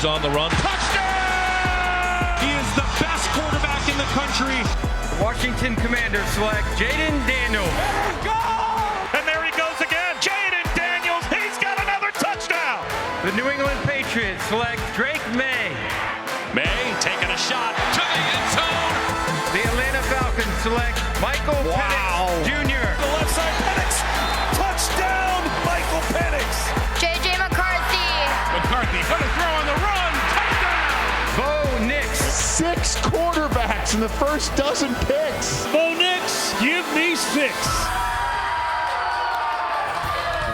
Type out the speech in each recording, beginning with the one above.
Penix on the run. Touchdown! He is the best quarterback in the country. The Washington Commanders select Jayden Daniels. There we go! And there he goes again. Jayden Daniels, he's got another touchdown. The New England Patriots select Drake Maye. Maye taking a shot to the end zone. The Atlanta Falcons select Michael Penix Jr. The left side, Penix. Touchdown, Michael Penix. McCarthy. McCarthy gonna throw on the run. Touchdown! Bo Nix. 6 quarterbacks in the first dozen picks. Bo Nix, give me 6.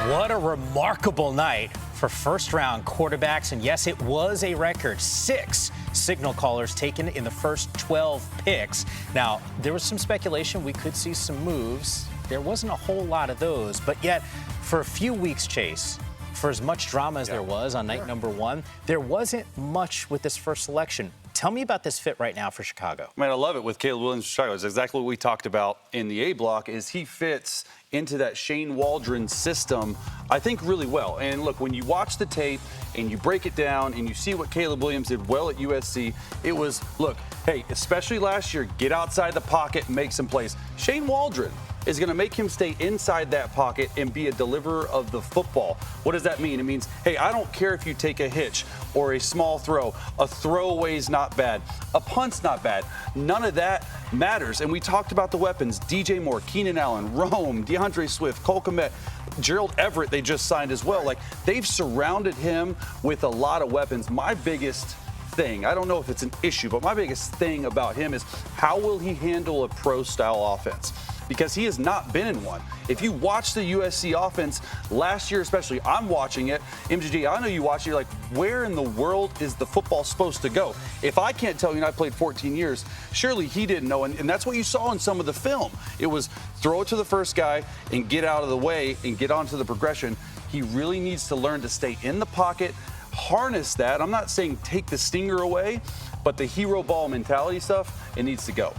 What a remarkable night for first-round quarterbacks. And yes, it was a record. 6 signal callers taken in the first 12 picks. Now, there was some speculation we could see some moves. There wasn't a whole lot of those. But yet, for a few weeks, Chase, for as much drama as there was on night number 1, there wasn't much with this first selection. Tell me about this fit right now for Chicago. Man, I love it with Caleb Williams for Chicago. It's exactly what we talked about in the A block is he fits into that Shane Waldron system, I think, really well. And look, when you watch the tape and you break it down and you see what Caleb Williams did well at USC, it was, look, hey, especially last year, get outside the pocket and make some plays. Shane Waldron is going to make him stay inside that pocket and be a deliverer of the football. What does that mean? It means, hey, I don't care if you take a hitch or a small throw. A throwaway's not bad. A punt's not bad. None of that matters. And we talked about the weapons. DJ Moore, Keenan Allen, Rome, DeAndre Swift, Cole Kmet, Gerald Everett they just signed as well. Like, they've surrounded him with a lot of weapons. My biggest thing, I don't know if it's an issue, but my biggest thing about him is how will he handle a pro-style offense? Because he has not been in one. If you watch the USC offense last year, especially, I'm watching it. MGG, I know you watch it. You're like, where in the world is the football supposed to go? If I can't tell you, and I played 14 years, surely he didn't know. And that's what you saw in some of the film. It was throw it to the first guy and get out of the way and get onto the progression. He really needs to learn to stay in the pocket, harness that. I'm not saying take the stinger away, but the hero ball mentality stuff, it needs to go.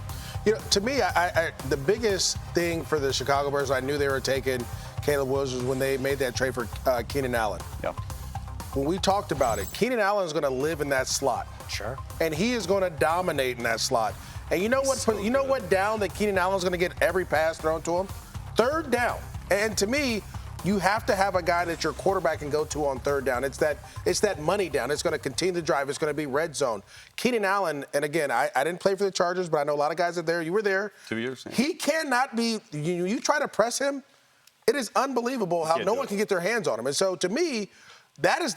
You know, to me, the biggest thing for the Chicago Bears, I knew they were taking Caleb Williams was when they made that trade for Keenan Allen. Yeah. When we talked about it, Keenan Allen is going to live in that slot. Sure. And he is going to dominate in that slot. And you know what? You know what down that Keenan Allen is going to get every pass thrown to him? Third down. And to me, you have to have a guy that your quarterback can go to on third down. It's that money down. It's going to continue to drive. It's going to be red zone. Keenan Allen, and again, I didn't play for the Chargers, but I know a lot of guys are there. You were there. 2 years. He cannot be. You try to press him. It is unbelievable how no one can get their hands on him. And so to me, that is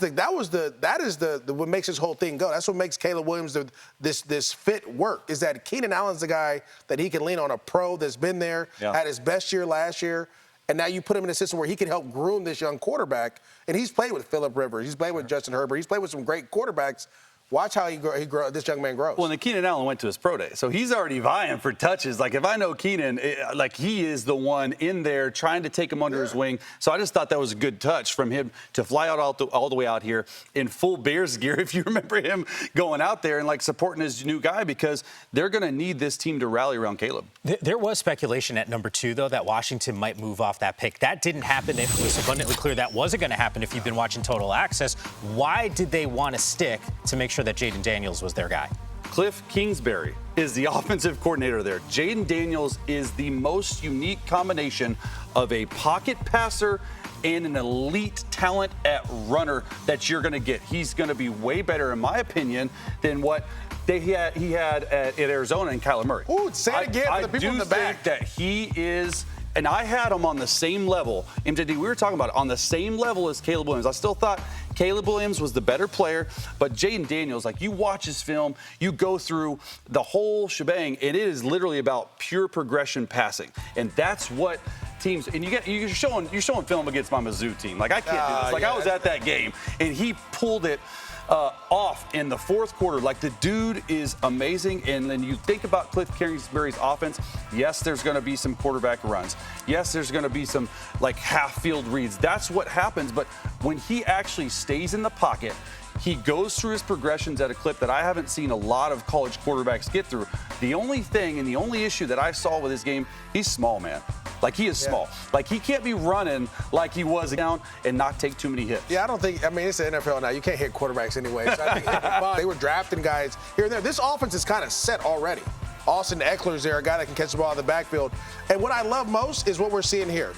what makes this whole thing go. That's what makes Caleb Williams this fit work. Is that Keenan Allen's the guy that he can lean on, a pro that's been there, had his best year last year. And now you put him in a system where he can help groom this young quarterback. And he's played with Phillip Rivers. He's played with Justin Herbert. He's played with some great quarterbacks. Watch how this young man grows. Well, and then Keenan Allen went to his pro day, so he's already vying for touches. Like, if I know Keenan, like, he is the one in there trying to take him under his wing. So I just thought that was a good touch from him to fly out all the way out here in full Bears gear, if you remember him going out there and, like, supporting his new guy, because they're going to need this team to rally around Caleb. There was speculation at number 2, though, that Washington might move off that pick. That didn't happen. It was abundantly clear that wasn't going to happen if you've been watching Total Access. Why did they want to stick to make sure that Jayden Daniels was their guy? Cliff Kingsbury is the offensive coordinator there. Jayden Daniels is the most unique combination of a pocket passer and an elite talent at runner that you're going to get. He's going to be way better, in my opinion, than what he had at Arizona and Kyler Murray. Ooh, say it again for the people in the back. I do think that he is, and I had him on the same level. MJD, we were talking about it, on the same level as Caleb Williams. I still thought Caleb Williams was the better player, but Jayden Daniels, like, you watch his film, you go through the whole shebang, and it is literally about pure progression passing. And that's what teams, and you're showing film against my Mizzou team. Like, I can't do this. Like, I was at that game, and he pulled it off in the fourth quarter. Like, the dude is amazing. And then you think about Cliff Kingsbury's offense. Yes, there's going to be some quarterback runs. Yes, there's going to be some, like, half-field reads. That's what happens. But when he actually stays in the pocket, he goes through his progressions at a clip that I haven't seen a lot of college quarterbacks get through. The only thing and the only issue that I saw with his game, he's small, man. Like, he is small. Like, he can't be running like he was down and not take too many hits. Yeah, I don't think, I mean, it's the NFL now. You can't hit quarterbacks anyway. So I think they were drafting guys here and there. This offense is kind of set already. Austin Eckler's there, a guy that can catch the ball in the backfield. And what I love most is what we're seeing here.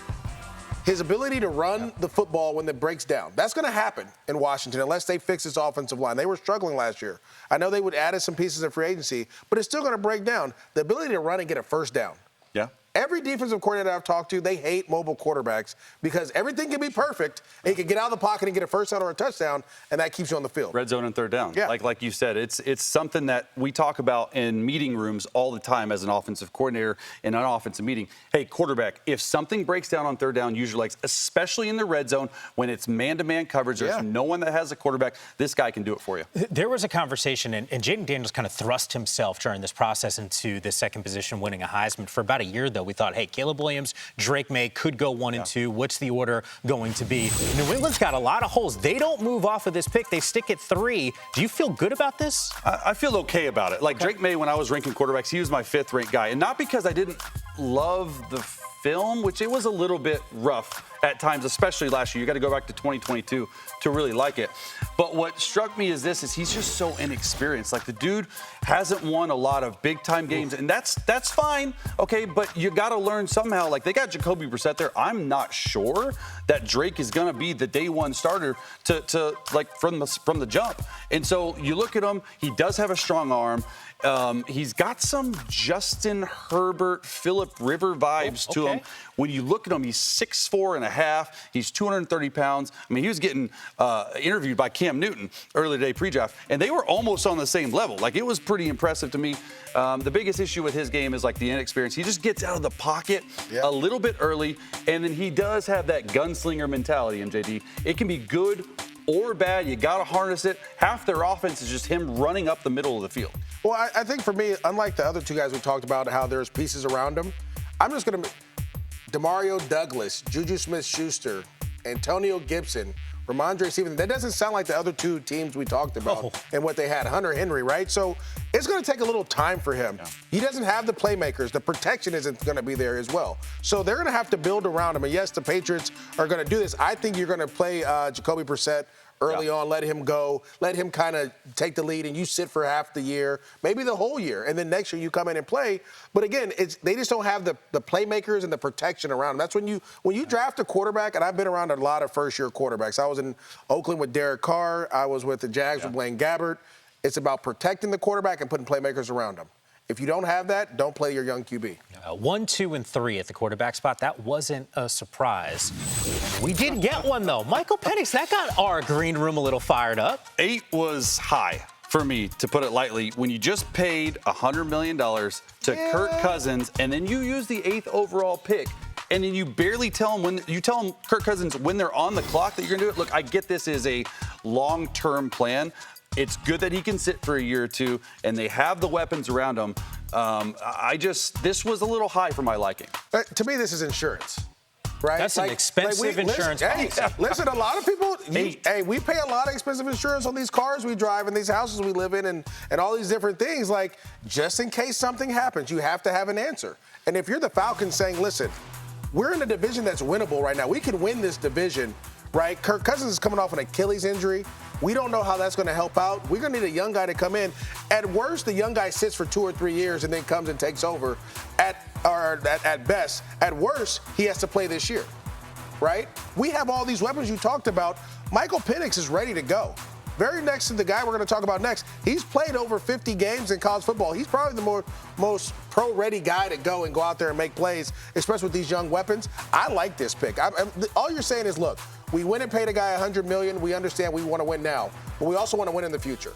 His ability to run the football when it breaks down. That's going to happen in Washington unless they fix this offensive line. They were struggling last year. I know they would add some pieces in free agency, but it's still going to break down. The ability to run and get a first down. Yeah. Every defensive coordinator I've talked to, they hate mobile quarterbacks because everything can be perfect. And he can get out of the pocket and get a first down or a touchdown, and that keeps you on the field. Red zone and third down. Yeah. Like you said, it's something that we talk about in meeting rooms all the time as an offensive coordinator in an offensive meeting. Hey, quarterback, if something breaks down on third down, use your legs, especially in the red zone when it's man-to-man coverage. There's no one that has a quarterback. This guy can do it for you. There was a conversation, and Jayden Daniels kind of thrust himself during this process into the second position, winning a Heisman. For about a year, though, we thought, hey, Caleb Williams, Drake Maye could go 1 and 2. What's the order going to be? New England's got a lot of holes. They don't move off of this pick. They stick at 3. Do you feel good about this? I feel okay about it. Like Drake Maye, when I was ranking quarterbacks, he was my 5th ranked guy. And not because I didn't love the film, which it was a little bit rough at times, especially last year. You got to go back to 2022 to really like it. But what struck me is he's just so inexperienced. Like, the dude hasn't won a lot of big-time games, and that's fine, okay? But you got to learn somehow. Like, they got Jacoby Brissett there. I'm not sure that Drake is going to be the day one starter to like from the jump. And so you look at him. He does have a strong arm. He's got some Justin Herbert, Phillip River vibes to him. When you look at him, he's 6'4" and a half. He's 230 pounds. I mean, he was getting interviewed by Cam Newton earlier today pre-draft, and they were almost on the same level. Like, it was pretty impressive to me. The biggest issue with his game is, like, the inexperience. He just gets out of the pocket a little bit early, and then he does have that gunslinger mentality, MJD. It can be good or bad. You got to harness it. Half their offense is just him running up the middle of the field. Well, I think for me, unlike the other two guys we talked about, how there's pieces around him, I'm just going to Demario Douglas, Juju Smith-Schuster, Antonio Gibson, Ramondre Stevenson. That doesn't sound like the other two teams we talked about and what they had. Hunter Henry, right? So it's going to take a little time for him. Yeah. He doesn't have the playmakers. The protection isn't going to be there as well. So they're going to have to build around him. And yes, the Patriots are going to do this. I think you're going to play Jacoby Brissett early on, let him go, let him kind of take the lead, and you sit for half the year, maybe the whole year, and then next year you come in and play. But again, they just don't have the playmakers and the protection around them. That's when you draft a quarterback, and I've been around a lot of first-year quarterbacks. I was in Oakland with Derek Carr. I was with the Jags with Blaine Gabbert. It's about protecting the quarterback and putting playmakers around him. If you don't have that, don't play your young QB. 1, 2, and 3 at the quarterback spot. That wasn't a surprise. We did get one, though. Michael Penix, that got our green room a little fired up. 8 was high for me, to put it lightly. When you just paid $100 million to Kirk Cousins, and then you use the 8th overall pick, and then you barely tell them Kirk Cousins, when they're on the clock, that you're going to do it. Look, I get this is a long-term plan. It's good that he can sit for a year or two, and they have the weapons around him. This was a little high for my liking. To me, this is insurance, right? That's an expensive insurance policy. Listen, a lot of people, we pay a lot of expensive insurance on these cars we drive and these houses we live in and all these different things. Like, just in case something happens, you have to have an answer. And if you're the Falcons saying, listen, we're in a division that's winnable right now. We can win this division, right? Kirk Cousins is coming off an Achilles injury. We don't know how that's going to help out. We're going to need a young guy to come in. At worst, the young guy sits for 2 or 3 years and then comes and takes over. At best, at worst, he has to play this year, right? We have all these weapons you talked about. Michael Penix is ready to go. Very next to the guy we're going to talk about next, he's played over 50 games in college football. He's probably the most pro-ready guy to go out there and make plays, especially with these young weapons. I like this pick. All you're saying is, look, we went and paid a guy $100 million. We understand we want to win now, but we also want to win in the future.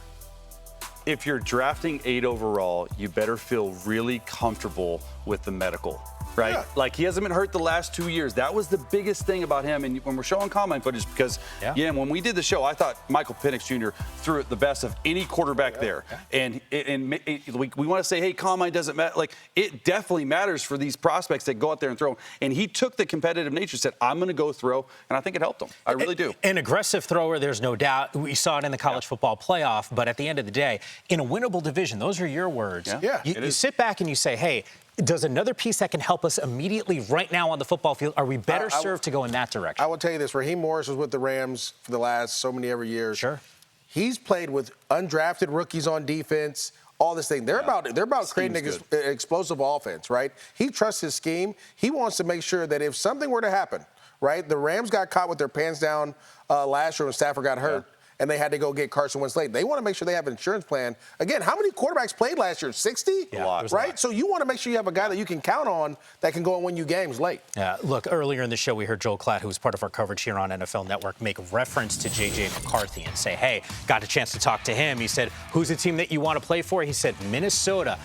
If you're drafting 8 overall, you better feel really comfortable with the medical. Right? Yeah. Like, he hasn't been hurt the last 2 years. That was the biggest thing about him. And when we're showing combine footage, because, when we did the show, I thought Michael Penix Jr. threw it the best of any quarterback there. And we want to say, hey, combine doesn't matter. Like, it definitely matters for these prospects that go out there and throw. And he took the competitive nature, said, I'm going to go throw. And I think it helped him. I really do. An aggressive thrower, there's no doubt. We saw it in the college football playoff. But at the end of the day, in a winnable division, those are your words. Yeah. You sit back and you say, hey, Does another piece that can help us immediately right now on the football field, are we better served to go in that direction? I will tell you this. Raheem Morris was with the Rams for the last so many every years. Sure. He's played with undrafted rookies on defense, all this thing. They're about creating an explosive offense, right? He trusts his scheme. He wants to make sure that if something were to happen, right? The Rams got caught with their pants down last year when Stafford got hurt. Yeah. And they had to go get Carson Wentz late. They want to make sure they have an insurance plan. Again, how many quarterbacks played last year? 60? Yeah, a lot. Right? So you want to make sure you have a guy that you can count on that can go and win you games late. Yeah, look, earlier in the show, we heard Joel Klatt, who was part of our coverage here on NFL Network, make reference to J.J. McCarthy and say, hey, got a chance to talk to him. He said, who's the team that you want to play for? He said, Minnesota.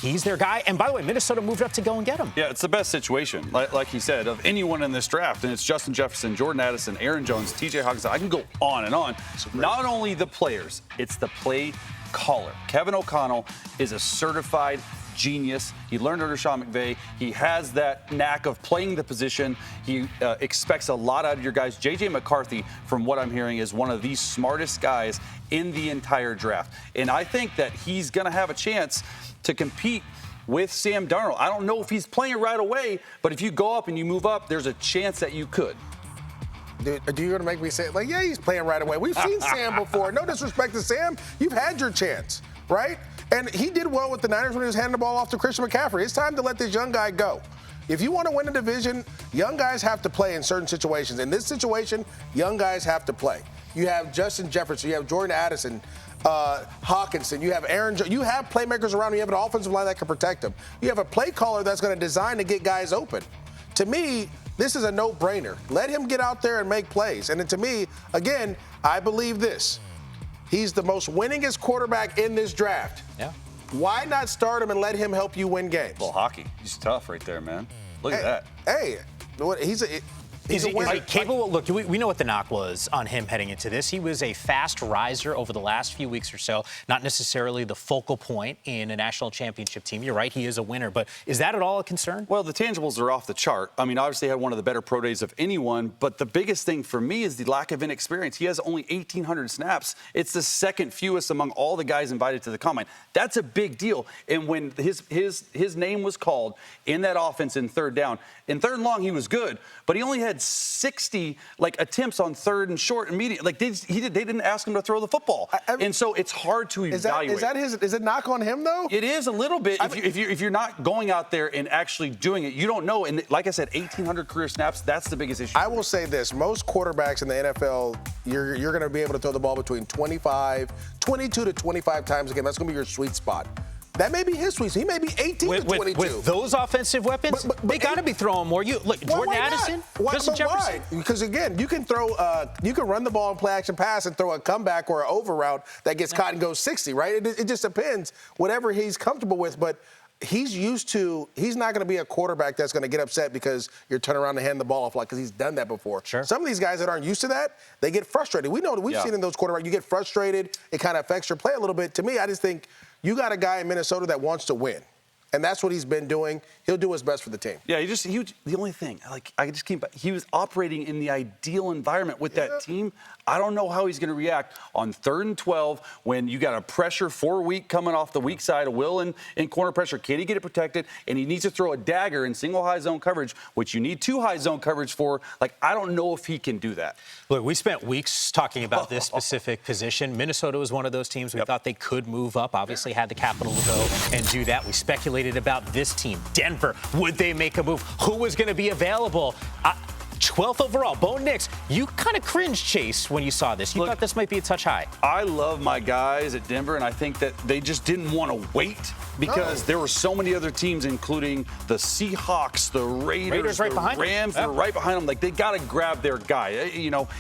He's their guy. And by the way, Minnesota moved up to go and get him. Yeah, it's the best situation, like he said, of anyone in this draft. And it's Justin Jefferson, Jordan Addison, Aaron Jones, T.J. Hawkins. I can go on and on. Not only the players, it's the play caller. Kevin O'Connell is a certified genius. He learned under Sean McVay. He has that knack of playing the position. He expects a lot out of your guys. J.J. McCarthy, from what I'm hearing, is one of the smartest guys in the entire draft. And I think that he's going to have a chance to compete with Sam Darnold. I don't know if he's playing right away, but if you go up and you move up, there's a chance that you could. Dude, are you going to make me say, like, yeah, he's playing right away? We've seen Sam before. No disrespect to Sam. You've had your chance, right? And he did well with the Niners when he was handing the ball off to Christian McCaffrey. It's time to let this young guy go. If you want to win a division, young guys have to play in certain situations. In this situation, young guys have to play. You have Justin Jefferson. You have Jordan Addison. Hawkinson, you have Aaron Jones, you have playmakers around, you have an offensive line that can protect them. You have a play caller that's going to design to get guys open. To me, this is a no-brainer. Let him get out there and make plays. And then to me, again, I believe this. He's the most winningest quarterback in this draft. Yeah. Why not start him and let him help you win games? Well, hockey, he's tough right there, man. Look at that. Hey, Is he capable? Look, we know what the knock was on him heading into this. He was a fast riser over the last few weeks or so, not necessarily the focal point in a national championship team. You're right, he is a winner, but is that at all a concern? Well, the tangibles are off the chart. I mean, obviously he had one of the better pro days of anyone, but the biggest thing for me is the lack of inexperience. He has only 1,800 snaps. It's the second fewest among all the guys invited to the combine. That's a big deal. And when his name was called in that offense in third down, in third and long, he was good, but he only had 60 attempts on third and short and medium. They didn't ask him to throw the football, and so it's hard to evaluate. Is it knock on him though? It is a little bit. If you're not going out there and actually doing it, you don't know. And like I said, 1,800 career snaps. That's the biggest issue. I will say this: most quarterbacks in the NFL, you're going to be able to throw the ball between 22 to 25 times a game. That's going to be your sweet spot. That may be his sweet. He may be 18 to 22. With those offensive weapons, they got to be throwing more. Jordan Addison, Justin Jefferson. Why? Because again, you can throw, you can run the ball and play action pass and throw a comeback or an over route that gets caught and goes 60, right? It just depends. Whatever he's comfortable with, but he's not going to be a quarterback that's going to get upset because you're turning around and hand the ball off because he's done that before. Sure. Some of these guys that aren't used to that, they get frustrated. We know that we've seen in those quarterbacks, you get frustrated. It kind of affects your play a little bit. To me, I just think you got a guy in Minnesota that wants to win. And that's what he's been doing. He'll do his best for the team. Yeah, the only thing, he was operating in the ideal environment with that team. I don't know how he's going to react on 3rd and 12 when you got a pressure 4-week coming off the weak side of Will and corner pressure. Can he get it protected? And he needs to throw a dagger in single high zone coverage, which you need 2 high zone coverage for. I don't know if he can do that. Look, we spent weeks talking about this specific position. Minnesota was one of those teams we thought they could move up. Obviously had the capital to go and do that. We speculated about this team. Denver, would they make a move? Who was going to be available? 12th overall, Bo Nix. You kind of cringed, Chase, when you saw this. You thought this might be a touch high. I love my guys at Denver, and I think that they just didn't want to wait because there were so many other teams, including the Seahawks, the Raiders right the behind Rams, them. they're right behind them. They got to grab their guy,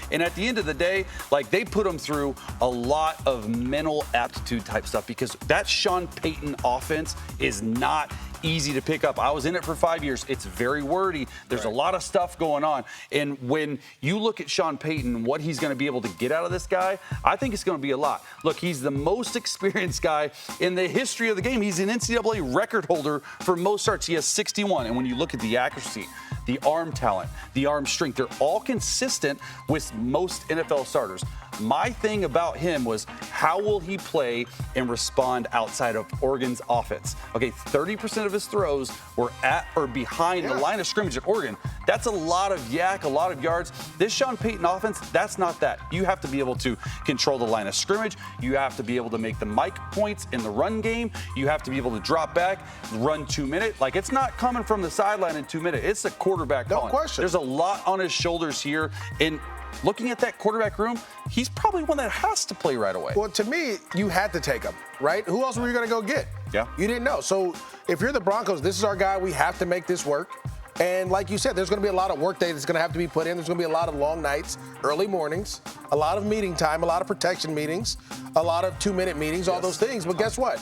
And at the end of the day, they put them through a lot of mental aptitude type stuff because that Sean Payton offense is not easy to pick up. I was in it for 5 years. It's very wordy. There's a lot of stuff going on. And when you look at Sean Payton, what he's going to be able to get out of this guy, I think it's going to be a lot. Look, he's the most experienced guy in the history of the game. He's an NCAA record holder for most starts. He has 61. And when you look at the accuracy, the arm talent, the arm strength. They're all consistent with most NFL starters. My thing about him was how will he play and respond outside of Oregon's offense? Okay, 30% of his throws were at or behind the line of scrimmage at Oregon. That's a lot of yak, a lot of yards. This Sean Payton offense, that's not that. You have to be able to control the line of scrimmage. You have to be able to make the mic points in the run game. You have to be able to drop back, run 2 minute. Like, it's not coming from the sideline in 2 minutes. It's a quarterback No calling. question. There's a lot on his shoulders here. And looking at that quarterback room, he's probably one that has to play right away. Well, to me, you had to take him, right? Who else were you going to go get? Yeah. You didn't know. So if you're the Broncos, this is our guy. We have to make this work. And like you said, there's going to be a lot of work day that's going to have to be put in. There's going to be a lot of long nights, early mornings, a lot of meeting time, a lot of protection meetings, a lot of 2-minute meetings, all those things. But guess what?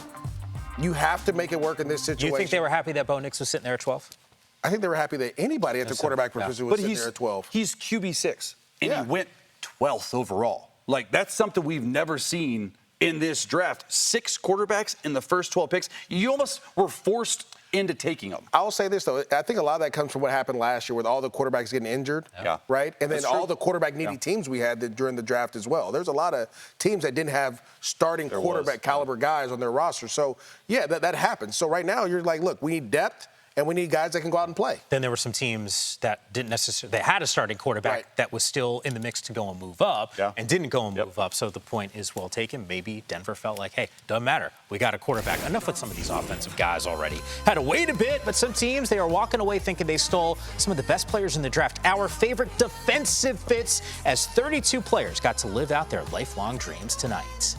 You have to make it work in this situation. You think they were happy that Bo Nix was sitting there at 12? I think they were happy that anybody at the quarterback position was sitting there at 12. He's QB6, and Yeah. he went 12th overall. Like, that's something we've never seen in this draft. 6 quarterbacks in the first 12 picks. You almost were forced into taking them. I'll say this, though. I think a lot of that comes from what happened last year with all the quarterbacks getting injured, right? And then That's all true. the quarterback-needy teams we had during the draft as well. There's a lot of teams that didn't have starting quarterback caliber guys on their roster. So, yeah, that happens. So right now you're like, look, we need depth. And we need guys that can go out and play. Then there were some teams that didn't necessarily, they had a starting quarterback that was still in the mix to go and move up and didn't go and move up. So the point is well taken. Maybe Denver felt like, hey, doesn't matter. We got a quarterback. Enough with some of these offensive guys already. Had to wait a bit, but some teams, they are walking away thinking they stole some of the best players in the draft. Our favorite defensive fits as 32 players got to live out their lifelong dreams tonight.